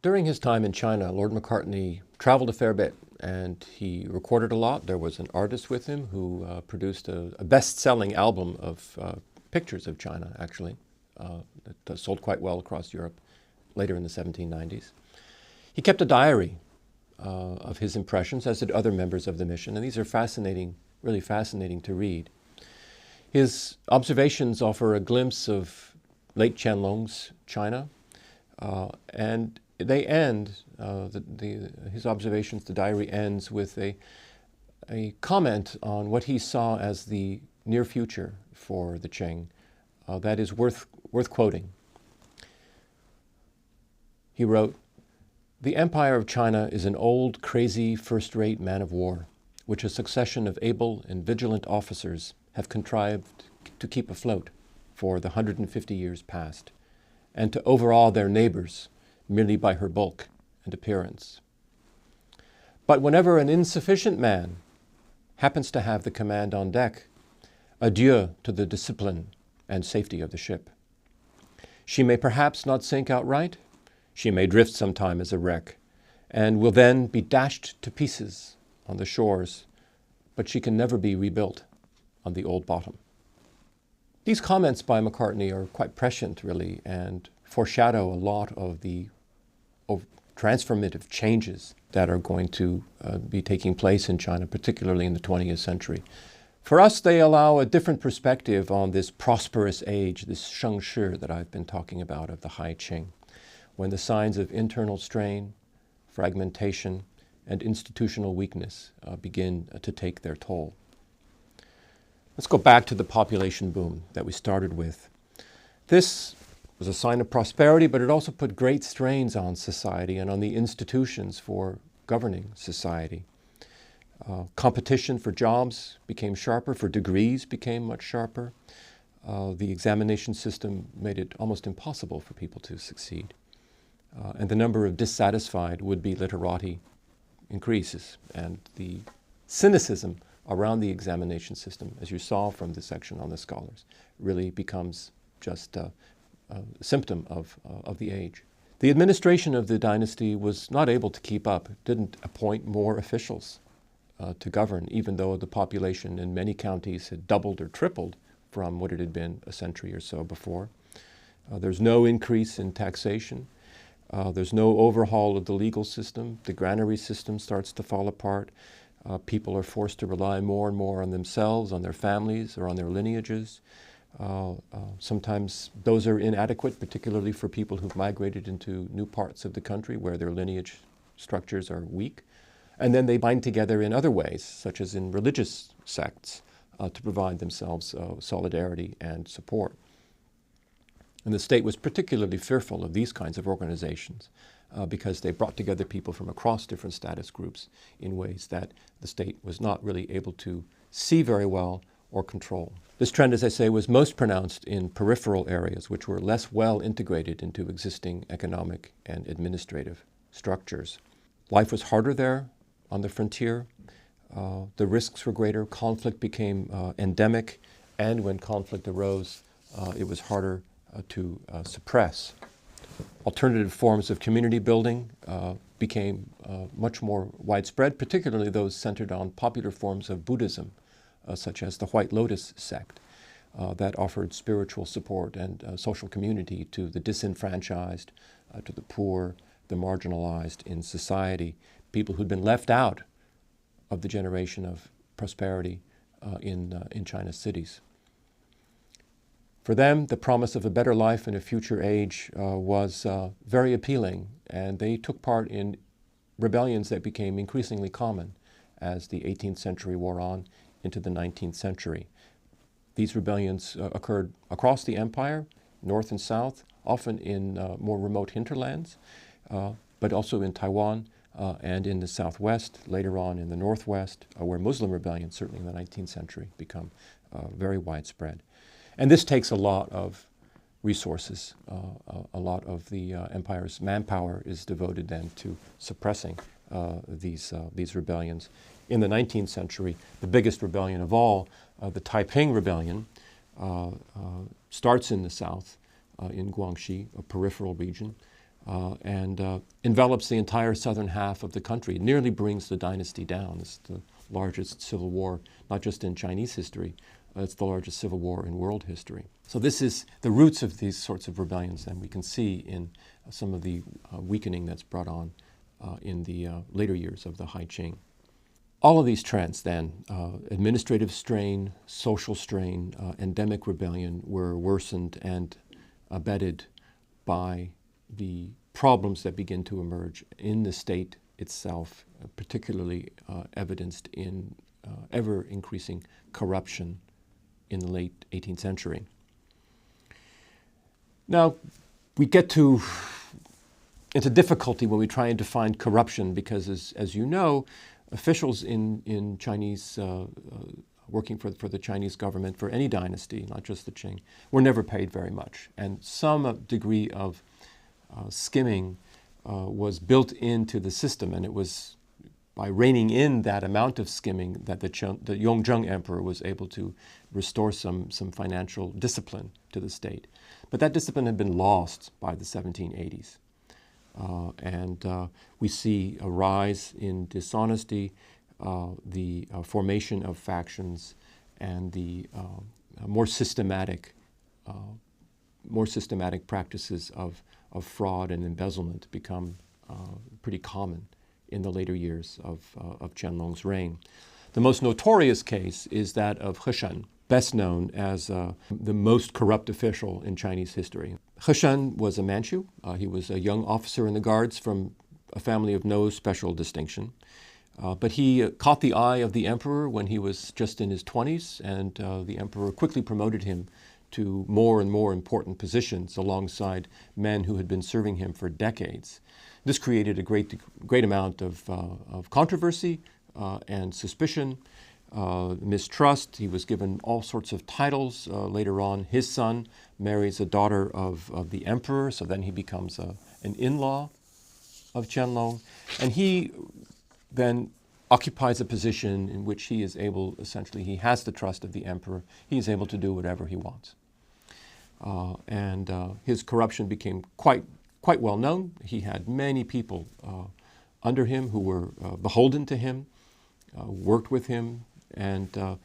During his time in China, Lord Macartney traveled a fair bit and he recorded a lot. There was an artist with him who produced a best-selling album of pictures of China, actually, that sold quite well across Europe later in the 1790s. He kept a diary of his impressions, as did other members of the mission, and these are fascinating, really fascinating to read. His observations offer a glimpse of late Qianlong's China, and they end, his observations, the diary ends with a comment on what he saw as the near future for the Qing that is worth quoting. He wrote, "The Empire of China is an old, crazy, first-rate man of war, which a succession of able and vigilant officers have contrived to keep afloat for the 150 years past, and to overawe their neighbors merely by her bulk and appearance. But whenever an insufficient man happens to have the command on deck, adieu to the discipline and safety of the ship. She may perhaps not sink outright, she may drift sometime as a wreck, and will then be dashed to pieces on the shores, but she can never be rebuilt on the old bottom." These comments by Macartney are quite prescient, really, and foreshadow a lot of the transformative changes that are going to be taking place in China, particularly in the 20th century. For us, they allow a different perspective on this prosperous age, this Sheng Shi that I've been talking about of the High Qing, when the signs of internal strain, fragmentation, and institutional weakness begin to take their toll. Let's go back to the population boom that we started with. This was a sign of prosperity, but it also put great strains on society and on the institutions for governing society. Competition for jobs became sharper, for degrees became much sharper. The examination system made it almost impossible for people to succeed. And the number of dissatisfied would-be literati increases, and the cynicism around the examination system, as you saw from the section on the scholars, really becomes just a symptom of the age. The administration of the dynasty was not able to keep up. It didn't appoint more officials to govern, even though the population in many counties had doubled or tripled from what it had been a century or so before. There's no increase in taxation. There's no overhaul of the legal system. The granary system starts to fall apart. People are forced to rely more and more on themselves, on their families, or on their lineages. Sometimes those are inadequate, particularly for people who've migrated into new parts of the country where their lineage structures are weak. And then they bind together in other ways, such as in religious sects, to provide themselves solidarity and support. And the state was particularly fearful of these kinds of organizations because they brought together people from across different status groups in ways that the state was not really able to see very well or control. This trend, as I say, was most pronounced in peripheral areas, which were less well integrated into existing economic and administrative structures. Life was harder there on the frontier. The risks were greater. Conflict became endemic, and when conflict arose, it was harder to suppress. Alternative forms of community building became much more widespread, particularly those centered on popular forms of Buddhism, such as the White Lotus sect, that offered spiritual support and social community to the disenfranchised, to the poor, the marginalized in society, people who'd been left out of the generation of prosperity in China's cities. For them, the promise of a better life in a future age was very appealing, and they took part in rebellions that became increasingly common as the 18th century wore on into the 19th century. These rebellions occurred across the empire, north and south, often in more remote hinterlands, but also in Taiwan and in the southwest, later on in the northwest, where Muslim rebellions, certainly in the 19th century, become very widespread. And this takes a lot of resources. A lot of the empire's manpower is devoted then to suppressing these rebellions. In the 19th century, the biggest rebellion of all, the Taiping Rebellion, starts in the south, in Guangxi, a peripheral region, and envelops the entire southern half of the country. It nearly brings the dynasty down. It's the largest civil war, not just in Chinese history, it's the largest civil war in world history. So this is the roots of these sorts of rebellions, and we can see in some of the weakening that's brought on in the later years of the Hai Qing. All of these trends then, administrative strain, social strain, endemic rebellion, were worsened and abetted by the problems that begin to emerge in the state itself, particularly evidenced in ever-increasing corruption in the late 18th century. Now, we get into difficulty when we try and define corruption because, as you know, officials in Chinese, working for the Chinese government for any dynasty, not just the Qing, were never paid very much. And some degree of skimming was built into the system, and it was by reining in that amount of skimming that the Yongzheng emperor was able to restore some financial discipline to the state. But that discipline had been lost by the 1780s. And we see a rise in dishonesty, the formation of factions, and the more systematic practices of fraud and embezzlement become pretty common in the later years of Qianlong's reign. The most notorious case is that of He Shen, best known as the most corrupt official in Chinese history. He Shen was a Manchu. He was a young officer in the guards from a family of no special distinction. But he caught the eye of the emperor when he was just in his 20s, and the emperor quickly promoted him to more and more important positions alongside men who had been serving him for decades. This created a great amount of controversy and suspicion, mistrust. He was given all sorts of titles. Later on, his son marries a daughter of the emperor, so then he becomes an in-law of Qianlong. And he then occupies a position in which he is able, essentially, he has the trust of the emperor. He is able to do whatever he wants. And his corruption became quite well known. He had many people under him who were beholden to him, worked with him, and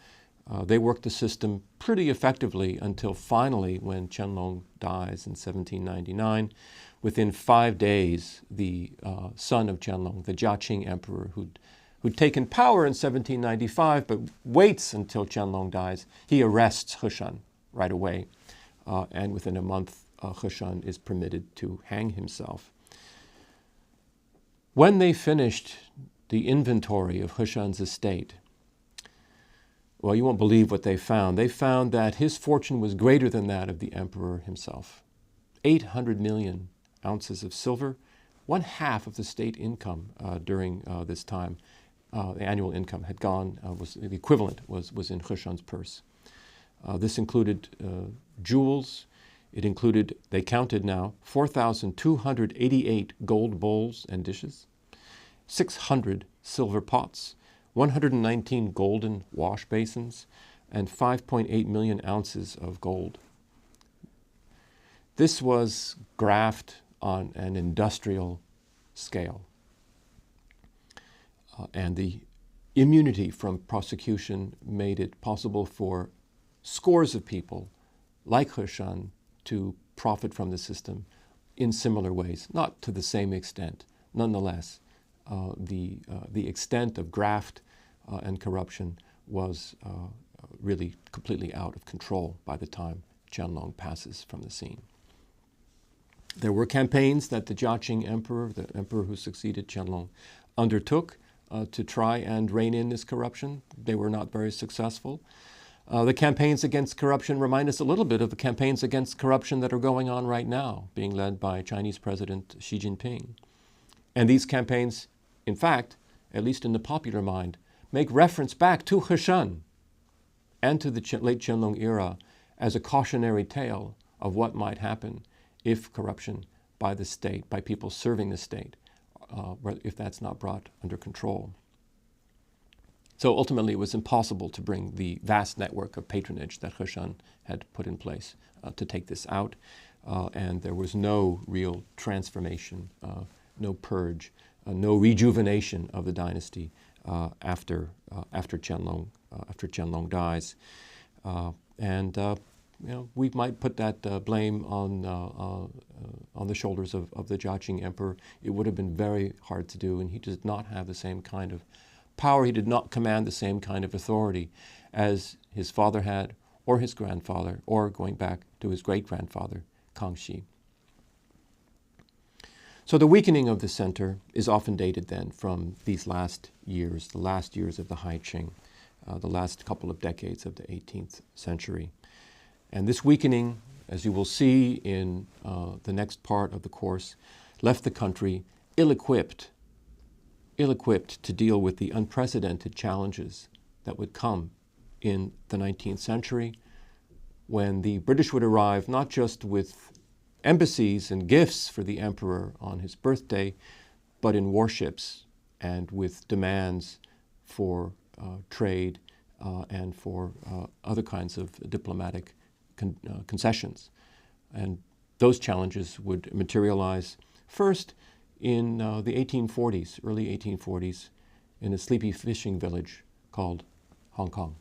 they worked the system pretty effectively until finally, when Qianlong dies in 1799, within 5 days, the son of Qianlong, the Jiaqing emperor, who'd taken power in 1795 but waits until Qianlong dies, he arrests He Shen right away. And within a month, He Shen is permitted to hang himself. When they finished the inventory of He Shen's estate, well, you won't believe what they found. They found that his fortune was greater than that of the emperor himself. 800 million ounces of silver, 1/2 of the state income during this time. The annual income had gone, the equivalent was in He Shen's purse. This included jewels. It included, they counted now, 4,288 gold bowls and dishes, 600 silver pots, 119 golden wash basins, and 5.8 million ounces of gold. This was graft on an industrial scale. And the immunity from prosecution made it possible for scores of people like He Shen to profit from the system in similar ways, not to the same extent. Nonetheless, the extent of graft and corruption was really completely out of control by the time Qianlong passes from the scene. There were campaigns that the Jiaqing emperor, the emperor who succeeded Qianlong, undertook to try and rein in this corruption. They were not very successful. The campaigns against corruption remind us a little bit of the campaigns against corruption that are going on right now, being led by Chinese President Xi Jinping. And these campaigns, in fact, at least in the popular mind, make reference back to He Shen and to the late Qianlong era as a cautionary tale of what might happen if corruption by the state, by people serving the state, if that's not brought under control. So ultimately, it was impossible to bring the vast network of patronage that He Shan had put in place to take this out. And there was no real transformation, no purge, no rejuvenation of the dynasty after Qianlong dies. We might put that blame on the shoulders of the Jiaqing emperor. It would have been very hard to do, and he did not have the same kind of power. He did not command the same kind of authority as his father had, or his grandfather, or going back to his great-grandfather, Kangxi. So the weakening of the center is often dated then from these last years, the last years of the Hai Qing, the last couple of decades of the 18th century. And this weakening, as you will see in the next part of the course, left the country ill-equipped to deal with the unprecedented challenges that would come in the 19th century, when the British would arrive not just with embassies and gifts for the emperor on his birthday, but in warships and with demands for trade and for other kinds of diplomatic concessions. And those challenges would materialize first in the 1840s, early 1840s, in a sleepy fishing village called Hong Kong.